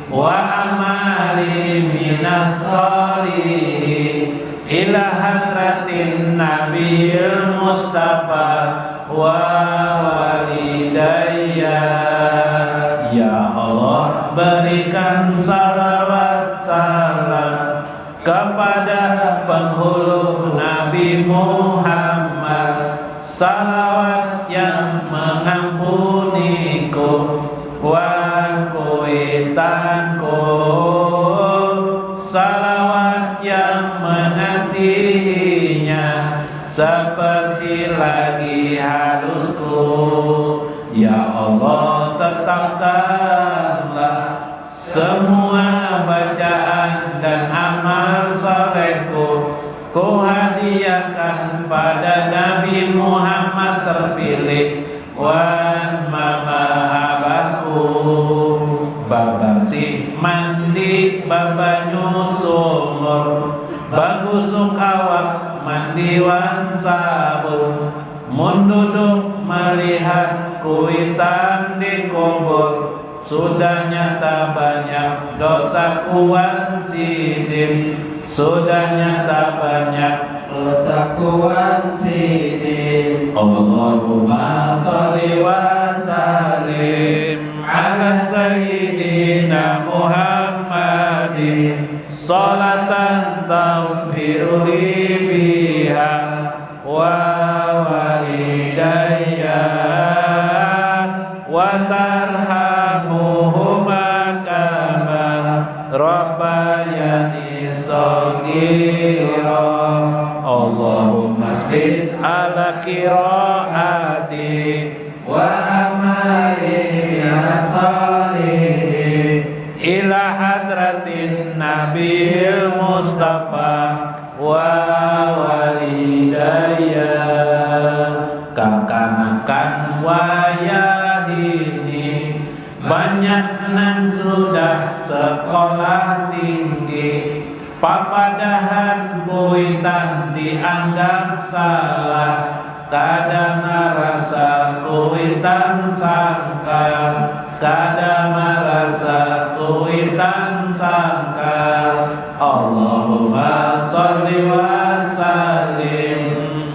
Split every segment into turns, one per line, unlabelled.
wa amali minas sholihin ila hadratin nabiyil mustafa wa walidayya. Ya Allah, berikan salawat salam kepada penghulu Nabi Muhammad, salawat yang mengampuniku wan kuitanku, salawat yang mengasihinya seperti lagi halusku. Ya Allah, tetapkanlah semua bacaan dan amal salehku ku hadiahkan pada Nabi Muhammad terpilih wan mahabaku. Babarsih mandi babanyu sumur, bagusuk awak mandi wan sabun, mun duduk melihat kuitan di kubur, sudah nyata banyak dosa kuan sidim, sudah nyata banyak dosa kuan sidim. Allahumma sholli wa sallim ala sayyidina Muhammadin sholatan taghfiru li biha wa walidayya wa tarhamuhuma kama rabbayani shaghira. Allahumma sbit ala qiraati wa amali minas sholihin ila hadratin nabiyil mustafa wa walidayya. Kakanakan wayah ini banyak nan sudah sekolah tinggi, papadahan kuitan dianggap salah, kadang rasa kuitan sangkal, kadang rasa kuitan sangkal. Allahumma sholli wa sallim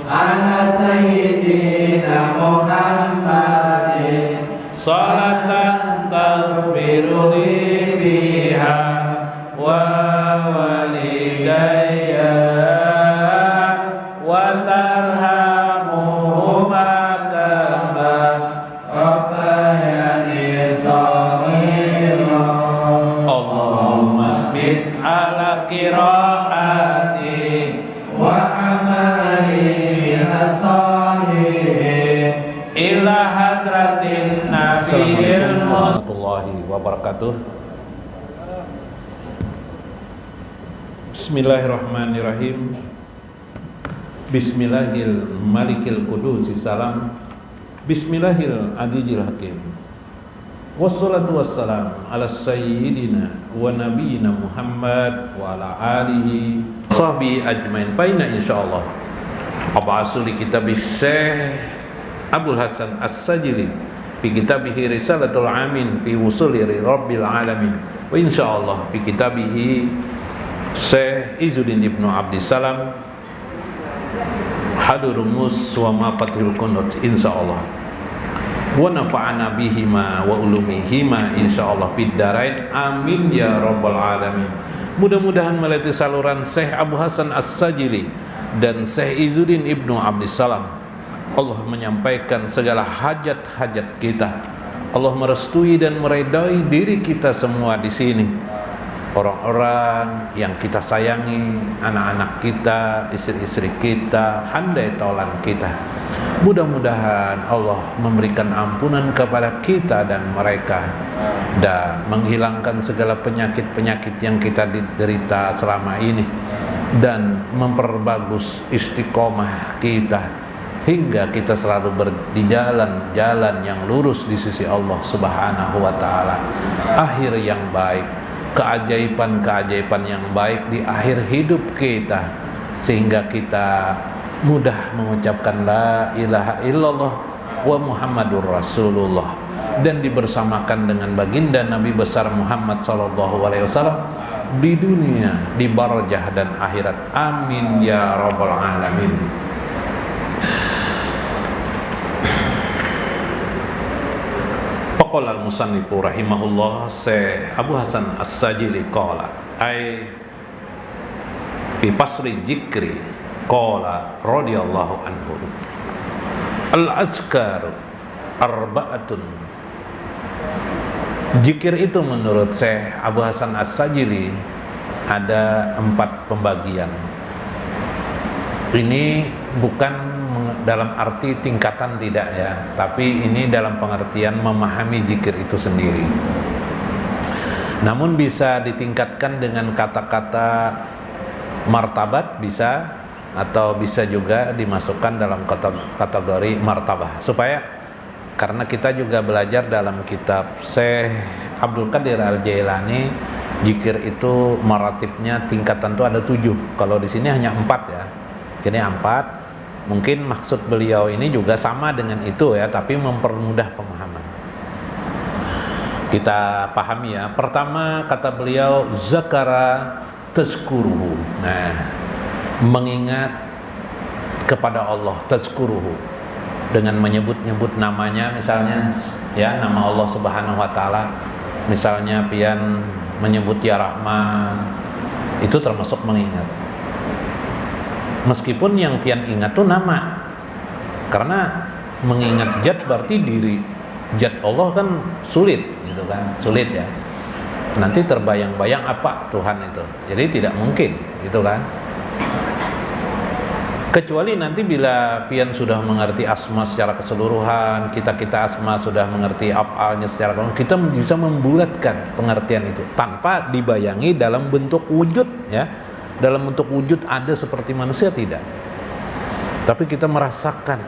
ala sayyidina Muhammadin sholatan taghfiru li biha wa walidayya wa tarhamuhuma kama rabbayani shaghira. Allahumma sbit ala qiraati wa amali minas sholihin ila hadratin nabiyil warahmatullahi wabarakatuh. Bismillahirrahmanirrahim. Bismillahil malikil qudusis salam, bismillahil azizil hakim, wassalatu wassalam ala sayyidina wa nabiyina Muhammad wa ala alihi sahbihi ajmain. Faina insyaallah abasuli kitab Syekh Abdul Hasan As-Sajili fi kitabihi Risalatul Amin fi wusuli Rabbil Alamin, wa insyaallah fi kitabihi Syekh Izzuddin Ibnu Abdissalam Hadurumus wa Mafathul Kunut insyaallah, wa nafa'ana bihima wa ulumihima insyaallah fid darain amin ya rabbal alamin. Mudah-mudahan melalui saluran Syekh Abu Hasan As-Sajili dan Syekh Izzuddin Ibnu Abdissalam Allah menyampaikan segala hajat-hajat kita. Allah merestui dan meridai diri kita semua di sini. Orang-orang yang kita sayangi, anak-anak kita, istri-istri kita, handai taulan kita. Mudah-mudahan Allah memberikan ampunan kepada kita dan mereka, dan menghilangkan segala penyakit-penyakit yang kita derita selama ini, dan memperbagus istiqomah kita hingga kita selalu di jalan-jalan yang lurus di sisi Allah Subhanahu wa taala. Akhir yang baik, keajaiban-keajaiban yang baik di akhir hidup kita, sehingga kita mudah mengucapkan la ilaha illallah wa Muhammadur Rasulullah. dan dibersamakan dengan baginda Nabi besar Muhammad sallallahu alaihi wasallam di dunia, di barzah dan akhirat. Amin ya rabbal alamin. Qala al-musannifu rahimahullah, Syekh Abu Hasan As-Sajili qala ai fi pasri jikri qala radhiyallahu anhu al-azkar arba'atun. Zikir itu menurut Syekh Abu Hasan As-Sajili ada 4 pembagian. Ini bukan dalam arti tingkatan, tidak ya, tapi ini dalam pengertian memahami zikir itu sendiri. Namun bisa ditingkatkan dengan kata-kata martabat, bisa, atau bisa juga dimasukkan dalam kategori martabah, supaya karena kita juga belajar dalam kitab Syekh Abdul Qadir Al-Jailani, zikir itu maratibnya tingkatan itu ada 7. Kalau di sini hanya 4 ya. Jadi 4. Mungkin maksud beliau ini juga sama dengan itu ya, tapi mempermudah pemahaman. Kita pahami ya. Pertama kata beliau zakara tazkuruhu. Nah, mengingat kepada Allah, tazkuruhu, dengan menyebut-nyebut namanya, misalnya ya, nama Allah Subhanahu wa taala. Misalnya pian menyebut ya Rahman, itu termasuk mengingat. Meskipun yang pian ingat tuh nama, karena mengingat zat berarti diri. Zat Allah kan sulit gitu kan, sulit ya. Nanti terbayang-bayang apa Tuhan itu, jadi tidak mungkin gitu kan. Kecuali nanti bila pian sudah mengerti asma secara keseluruhan, kita asma sudah mengerti af'alnya secara keseluruhan, kita bisa membulatkan pengertian itu tanpa dibayangi dalam bentuk wujud ya. Dalam bentuk wujud ada seperti manusia, tidak. Tapi kita merasakan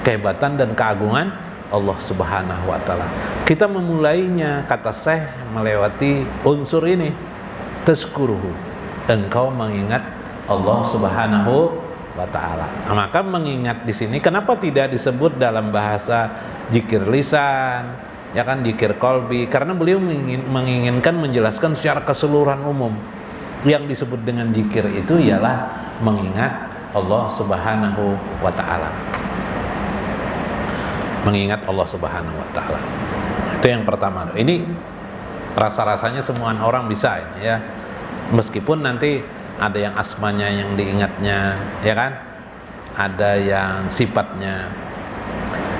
kehebatan dan keagungan Allah Subhanahu wa taala. Kita memulainya, kata Syekh, melewati unsur ini, tazkuruhu, engkau mengingat Allah Subhanahu wa taala. Nah, maka mengingat di sini kenapa tidak disebut dalam bahasa zikir lisan, ya kan, zikir qalbi? Karena beliau menginginkan menjelaskan secara keseluruhan umum. Yang disebut dengan zikir itu ialah mengingat Allah Subhanahu wa taala. Mengingat Allah Subhanahu wa taala. Itu yang pertama. Ini rasa-rasanya semua orang bisa ya. Meskipun nanti ada yang asmanya yang diingatnya, ya kan? Ada yang sifatnya.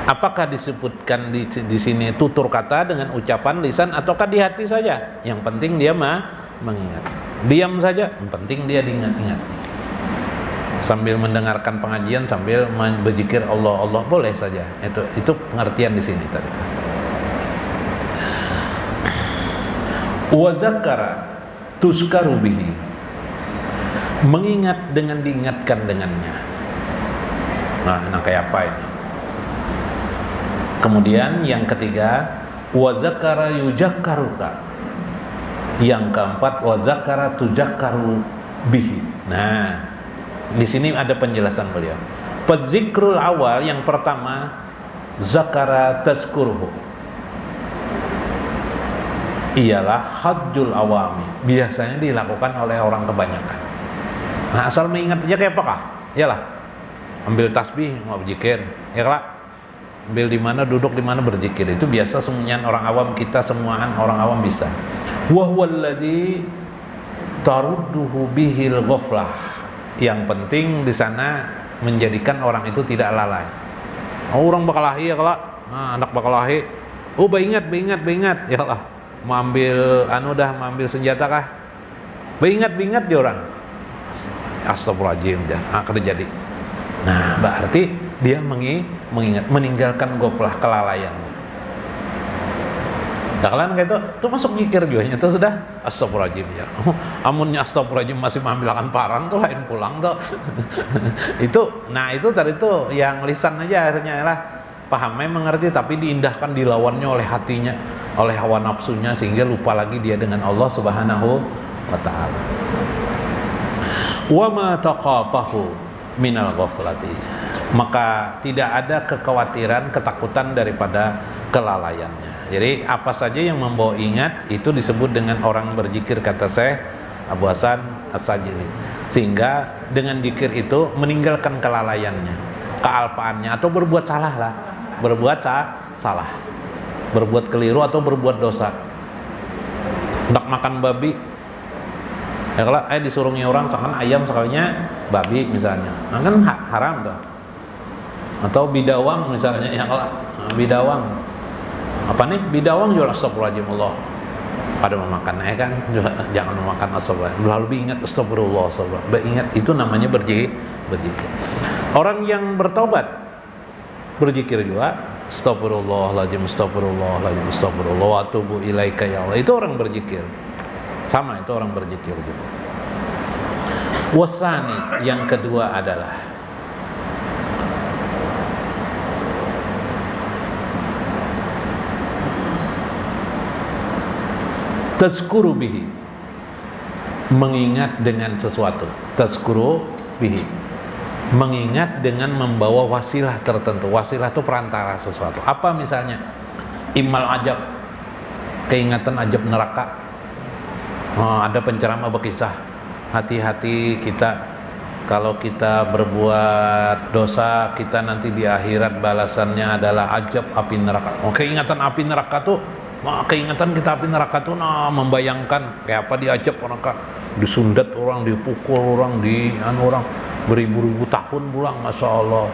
Apakah disebutkan di sini tutur kata dengan ucapan lisan ataukah di hati saja? Yang penting dia mengingat. Diam saja, yang penting dia diingat-ingat. Sambil mendengarkan pengajian, sambil berzikir Allah, Allah, boleh saja. Itu pengertian di sini tadi. Wa zakara tuskaru bihi. Mengingat dengan diingatkan dengannya. Nah kayak apa ini? Kemudian yang ketiga, wa zakara yuzakkaruka. Yang keempat, wa zakara tuzakkaru bihi. Nah, di sini ada penjelasan beliau. Penzikrul awal yang pertama, zakara tazkuruhu, ialah hajjul awami, biasanya dilakukan oleh orang kebanyakan. Nah, asal mengingat aja kayak apakah? Iyalah, ambil tasbih mau berzikir, ya lah. Ambil di mana, duduk di mana, berzikir. Itu biasa semuanya orang awam, kita semuaan orang awam bisa. Wa huwallazi tarudduhu bihil ghaflah. Yang penting di sana menjadikan orang itu tidak lalai. Orang bakalahi ya kalau anak bakalahi, oh beingat ya lah. Mau ambil mau ambil senjata kah? Beingat dia orang. Astagfirullahaladzim dia terjadi. Nah, berarti dia mengingat, meninggalkan ghaflah, kelalaian. Dakalan kayak itu masuk zikir juga itu sudah astagfirullahaladzim ya. Amunnya astagfirullahaladzim masih mengambilkan parang tuh lain pulang tuh. itu tadi tuh yang lisan aja akhirnya lah pahamnya mengerti, tapi diindahkan, dilawannya oleh hatinya, oleh hawa nafsunya, sehingga lupa lagi dia dengan Allah Subhanahu wa taala. Wa ma taqafahu minal ghaflati. Maka tidak ada kekhawatiran, ketakutan daripada kelalaiannya. Jadi apa saja yang membawa ingat itu disebut dengan orang berzikir, kata Syekh Abu Hasan As-Sajili. Sehingga dengan zikir itu meninggalkan kelalaiannya, kealpaannya, atau berbuat salah lah, salah, berbuat keliru atau berbuat dosa. Hendak makan babi, ya kalau disuruh orang makan ayam sekalinya babi misalnya, nah kan haram tuh. Atau bidawang misalnya, ya kalau bidawang apa nih, bidawang jual astagfirullahaladzim, Allah pada memakan, kan jangan memakan astagfirullah, lalu ingat astagfirullah, ingat, itu namanya berzikir. Orang yang bertobat berzikir juga, astagfirullahaladzim, astagfirullahaladzim, astagfirullah wa atubu ilaika ya Allah, itu orang berzikir, sama, itu orang berzikir juga. Wasani, yang kedua adalah tazkuru bihi, mengingat dengan sesuatu. Tazkuru bihi, mengingat dengan membawa wasilah tertentu. Wasilah itu perantara sesuatu. Apa misalnya? Imal ajab, keingatan ajab neraka. Ada penceramah berkisah, hati-hati kita, kalau kita berbuat dosa, kita nanti di akhirat balasannya adalah ajab api neraka. Keingatan api neraka tuh, keingatan kita api neraka tuh, membayangkan kayak apa diajab neraka, disundat orang, dipukul orang, orang beribu-ribu tahun pulang, masya Allah.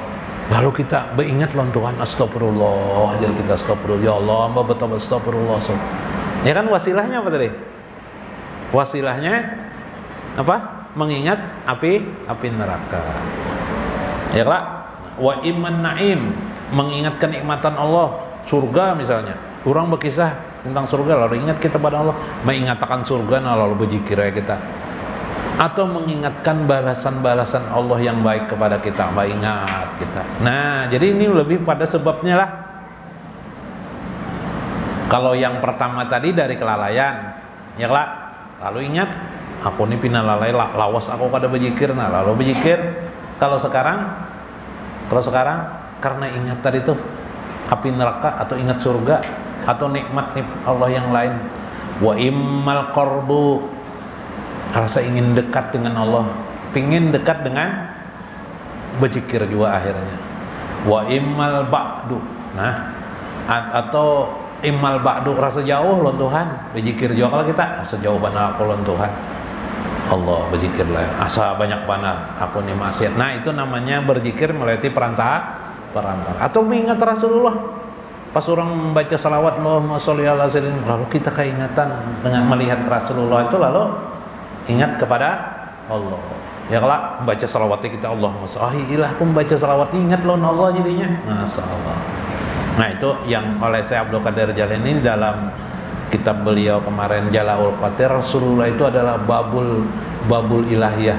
Lalu kita beringat loh Tuhan, astagfirullah, jadi kita astagfirullah, ya Allah, hamba bertobat, astagfirullah. Ya kan wasilahnya apa tadi? Wasilahnya apa? Mengingat api neraka. Ya Pak. Wa iman naim, mengingat kenikmatan Allah, surga misalnya. Orang berkisah tentang surga, lalu ingat kita pada Allah, mengingatkan surga, lalu berzikir ya kita. Atau mengingatkan balasan-balasan Allah yang baik kepada kita, ingat kita. Nah, jadi ini lebih pada sebabnya lah. Kalau yang pertama tadi dari kelalaian, ya lah, lalu ingat, aku ini pina lalai, lawas aku kada berzikir, lalu berzikir. Kalau sekarang karena ingat tadi tuh api neraka, atau ingat surga, atau nikmat Allah yang lain. Wa immal qarbu, rasa ingin dekat dengan Allah, pingin dekat dengan berzikir juga akhirnya. Wa immal ba'du, atau immal ba'du, rasa jauh loh Tuhan, berzikir juga kalau kita sejauh mana aku loh Tuhan, Allah berzikirlah, asa banyak mana aku nih maksiat. Nah, itu namanya berzikir melalui perantara. Atau mengingat Rasulullah, pas orang membaca salawat Allahumma sholli ala sayyidina, lalu kita keingatan dengan melihat Rasulullah itu, lalu ingat kepada Allah. Ya kalau membaca salawatnya kita Allahumma sholli, aku membaca salawat ingat loh Allah jadinya, masya Allah. Nah, itu yang oleh Syekh Abdul Qadir Jailani dalam kitab beliau kemarin Jala'ul Qadir, Rasulullah itu adalah babul ilahiyah,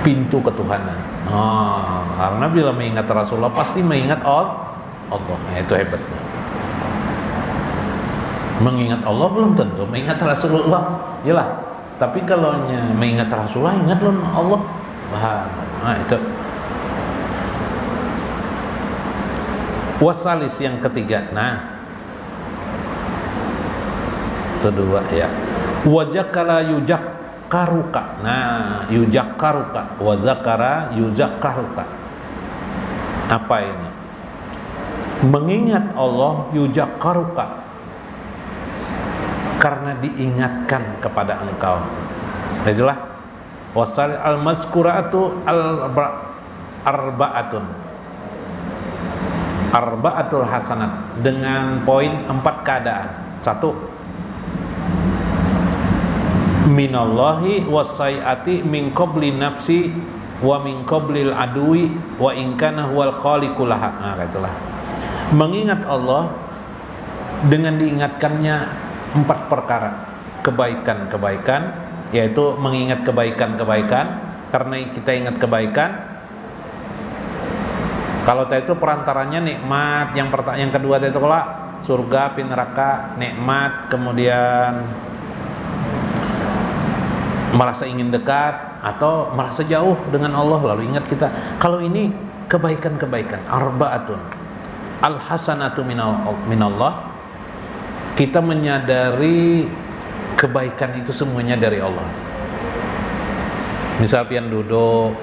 pintu ketuhanan. Karena bila mengingat Rasulullah pasti mengingat Allah. Nah, itu hebatnya. Mengingat Allah belum tentu mengingat Rasulullah, iyalah. Tapi kalau mengingat Rasulullah, ingat loh Allah. Nah, itu. Wasalis, yang ketiga. Nah, kedua ya. Wajakala yujakaruka. Nah, yujakaruka. Wazakara yujakaruka. Apa ini? Mengingat Allah, yujakaruka, karena diingatkan kepada engkau. Itulah wasal al-mazkuratu arba'atul hasanat, dengan poin 4 keadaan. 1, minallahi wasai'ati min qabli nafsi wa min qablil adui wa in kana huwal khaliqulaha. Nah, itulah mengingat Allah dengan diingatkannya 4 perkara kebaikan-kebaikan, yaitu mengingat kebaikan-kebaikan. Karena kita ingat kebaikan, kalau itu perantaranya nikmat. Yang kedua itu kalau surga, api neraka, nikmat, kemudian merasa ingin dekat atau merasa jauh dengan Allah, lalu ingat kita. Kalau ini kebaikan-kebaikan arba'atun, al-hasanatu minallah, kita menyadari kebaikan itu semuanya dari Allah. Misal pian duduk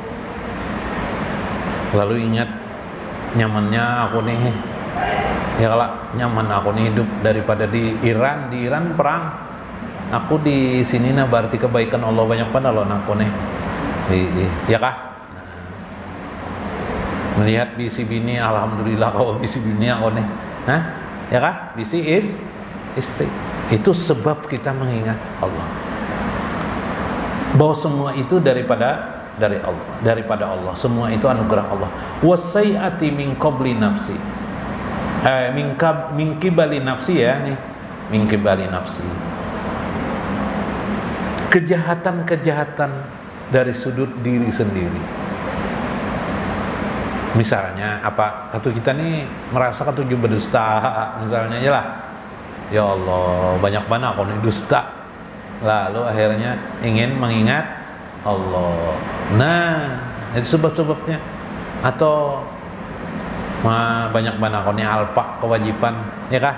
lalu ingat nyamannya aku nih, ya kalau nyaman aku nih hidup daripada di Iran perang, aku di sini nah berarti kebaikan Allah banyak pada loh aku nih, ya kah? Melihat bisi bini, alhamdulillah kalau bisi bini aku nih, ya kah? Bisi istri, itu sebab kita mengingat Allah, bahwa semua itu daripada Allah, semua itu anugerah Allah. Wasai'ati min qabli nafsi, min kibali nafsi, ya nih, min kibali nafsi, kejahatan dari sudut diri sendiri. Misalnya apa, kata kita nih merasa ketujuh berdusta, misalnya ya lah, ya Allah banyak banget aku nih dusta, lalu akhirnya ingin mengingat Allah. Nah itu sebab-sebabnya. Atau banyak banget aku nih alpa kewajiban, ya kah?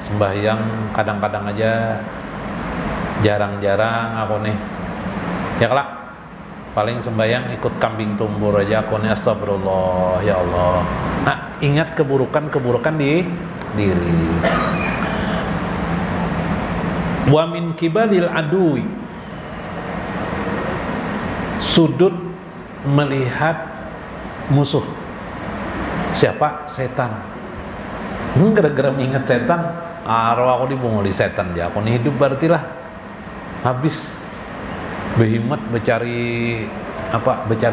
Sembahyang kadang-kadang aja, jarang-jarang aku nih, ya kelak paling sembahyang ikut kambing tumbur aja aku nih, astagfirullah ya Allah. Nah ingat keburukan di diri. Wa min kibalil adui, sudut melihat musuh. Siapa? Setan. Gara-gara mengingat setan, arwah aku dibunguli setan ya, aku nih hidup berarti lah habis behimat becari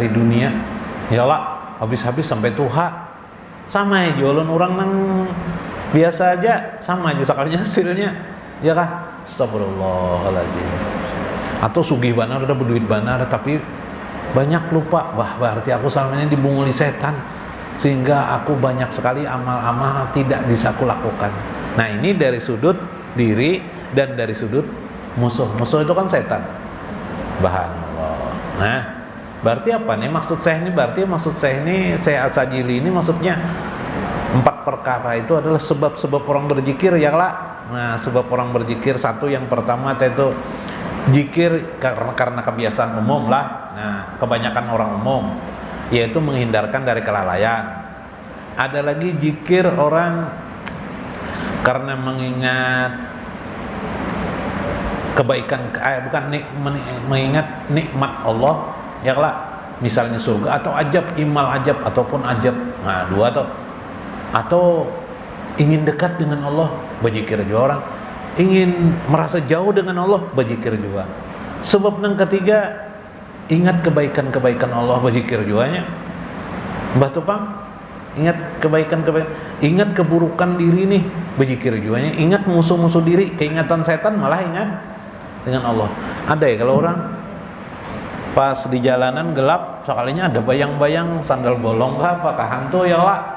dunia, ya lah habis-habis sampai tuha. Sama aja jualan orang nang biasa aja, sama aja sekalinya hasilnya, ya kah? Astagfirullahaladzim. Atau sugih banar, ada berduit banar tapi banyak lupa, wah berarti aku selama ini dibunguli setan, sehingga aku banyak sekali amal-amal tidak bisa aku lakukan. Nah ini dari sudut diri dan dari sudut musuh itu kan setan, bahan Allah. Nah berarti apa nih maksud saya ini? Berarti maksud saya ini, saya Asajili ini maksudnya 4 perkara itu adalah sebab-sebab orang berzikir, ya lah. Nah sebab orang berzikir, satu yang pertama itu zikir karena kebiasaan umum lah. Nah kebanyakan orang umum, yaitu menghindarkan dari kelalaian. Ada lagi zikir orang karena mengingat kebaikan, mengingat nikmat Allah, ya lah, misalnya surga atau ajab, imal ajab ataupun ajab. Nah dua tuh. Atau ingin dekat dengan Allah, berzikir juga orang. Ingin merasa jauh dengan Allah, berzikir juga. Sebab yang ketiga, ingat kebaikan-kebaikan Allah, berzikir juga nya. Mbah Tupang, ingat kebaikan-kebaikan, ingat keburukan diri nih, berzikir juga nya. Ingat musuh-musuh diri, keingatan setan malah ingat dengan Allah. Ada ya kalau orang pas di jalanan gelap, sekalinya ada bayang-bayang sandal bolong kah, apakah hantu, ya lah,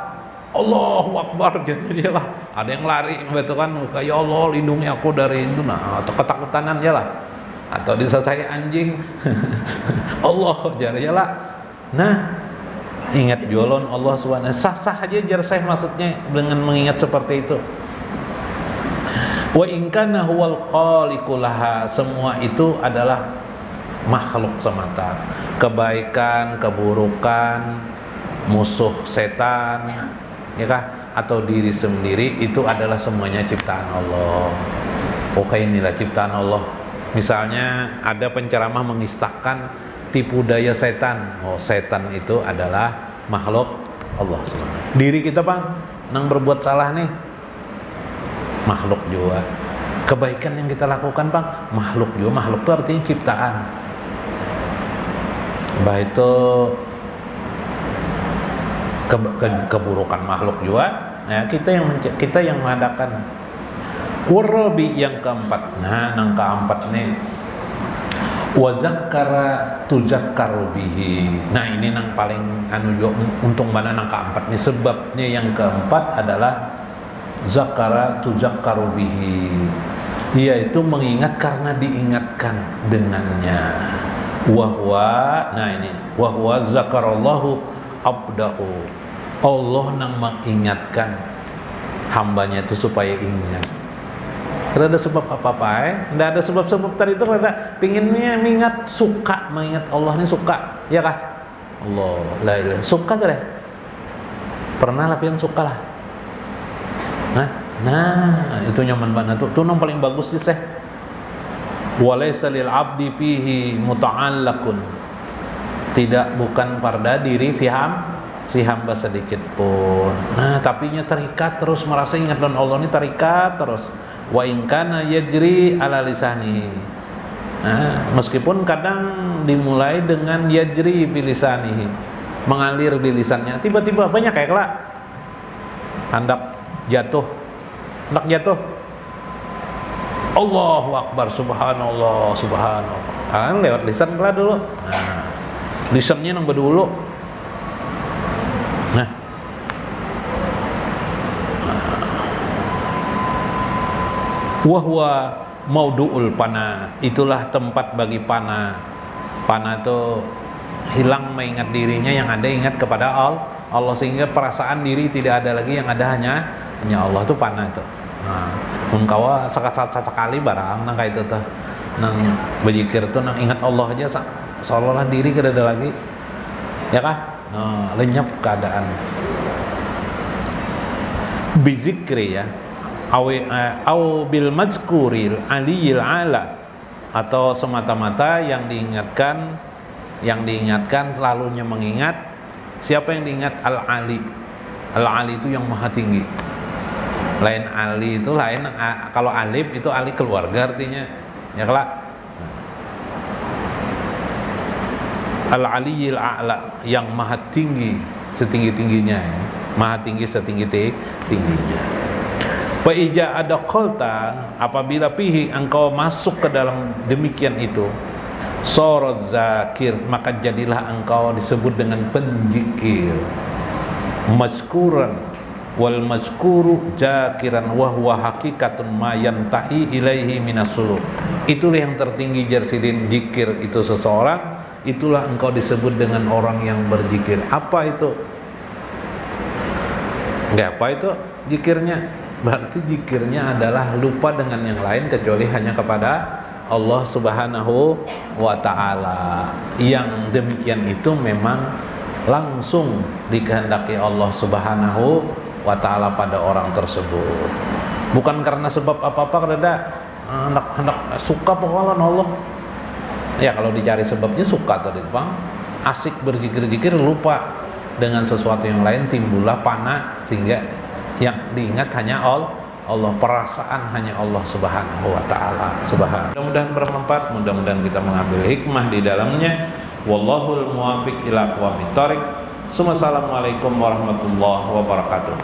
Allahu Akbar gitu ya lah. Ada yang lari betul kan, ya Allah lindungi aku dari itu, nah atau ketakutan ya lah, atau disasai anjing Allah jar ya lah. Nah ingat jualan Allah subhanahu, sah-sah aja jar saya maksudnya dengan mengingat seperti itu. Wa in kana huwal khaliqu laha, semua itu adalah makhluk semata. Kebaikan, keburukan, musuh setan, ya kah? Atau diri sendiri, itu adalah semuanya ciptaan Allah. Oke, inilah ciptaan Allah. Misalnya ada penceramah mengisahkan tipu daya setan. Oh, setan itu adalah makhluk Allah. Diri kita bang, nang berbuat salah nih, makhluk juga. Kebaikan yang kita lakukan bang, makhluk juga. Makhluk itu artinya ciptaan. Bah itu keburukan makhluk juga. Nah, kita yang mengadakan. Warabi yang keempat. Nah, yang keempat nih, wa zakkara tuzakkaru bihi. Nah, ini yang paling untung mana yang keempat nih. Sebabnya yang keempat adalah zakkara tuzakkaru bihi, yaitu mengingat karena diingatkan dengannya. Wahwa, nah ini wahwa zakarallahu abdahu, Allah nang mengingatkan hambanya itu supaya ingat. Tidak ada sebab apa-apa tidak ada sebab-sebab tadi itu ada pinginnya mengingat, suka mengingat Allah ini suka, ya kah? Allah, la ilaha, suka deh. Pernah latihan suka lah. Nah, itu nyaman banget tuh yang paling bagus sih seh. Walaysa lil abdi fihi muta'allaqun. Tidak, bukan pada diri si hamba sedikit pun. Nah, tapinya terikat terus, merasa ingat dan Allah ini terikat terus. Wa in kana yajri ala lisanihi. Nah, meskipun kadang dimulai dengan yajri bilisanihi, mengalir di lisannya, tiba-tiba banyak kayak kelak hendak jatuh. Allahu Akbar, subhanallah, subhanallah. Kan lewat lisan kelak dulu. Nah, lisannya nang dulu. Nah, wahwa maudu'ul pana, itulah tempat bagi pana. Pana itu hilang mengingat dirinya, yang ada ingat kepada Allah, sehingga perasaan diri tidak ada lagi, yang ada hanya Allah. Itu pana itu. Nah, kawa sekali barang nang kayak itu tuh, nang berzikir tuh nang ingat Allah aja, seolah-olah diri tidak ada lagi, ya kah? Nah, lenyap keadaan. Bizikri ya, aw bil mazkuril aliyil ala, atau semata-mata yang diingatkan selalunya mengingat. Siapa yang diingat? Al-Ali. Al-Ali itu yang maha tinggi. Lain Ali itu lain, kalau alif itu ali keluarga artinya, ya kelak. Al-aliyil a'la, yang maha tinggi setinggi-tingginya ya. Maha tinggi setinggi-tingginya. Fa ija ada qalta, apabila pihi engkau masuk ke dalam demikian itu, sorot zakir, maka jadilah engkau disebut dengan penzikir. Mazkuran wal mazkuru jakiran wa huwa hakikatun ma yantahi ilaihi minasuluk. Itulah yang tertinggi jarsidin zikir itu seseorang, itulah engkau disebut dengan orang yang berzikir. Apa itu? Enggak, apa itu zikirnya? Berarti zikirnya adalah lupa dengan yang lain kecuali hanya kepada Allah Subhanahu wa ta'ala. Yang demikian itu memang langsung dikehendaki Allah Subhanahu wa ta'ala pada orang tersebut, bukan karena sebab apa-apa, karena hendak suka pokoknya Allah. Ya kalau dicari sebabnya suka tadi Bang, asik berzikir-zikir, lupa dengan sesuatu yang lain, timbullah pana, sehingga yang diingat hanya Allah, perasaan hanya Allah Subhanahu wa ta'ala. Mudah-mudahan bermanfaat, mudah-mudahan kita mengambil hikmah di dalamnya. Wallahul muwafiq ila aqwamit thoriq. Assalamualaikum warahmatullahi wabarakatuh.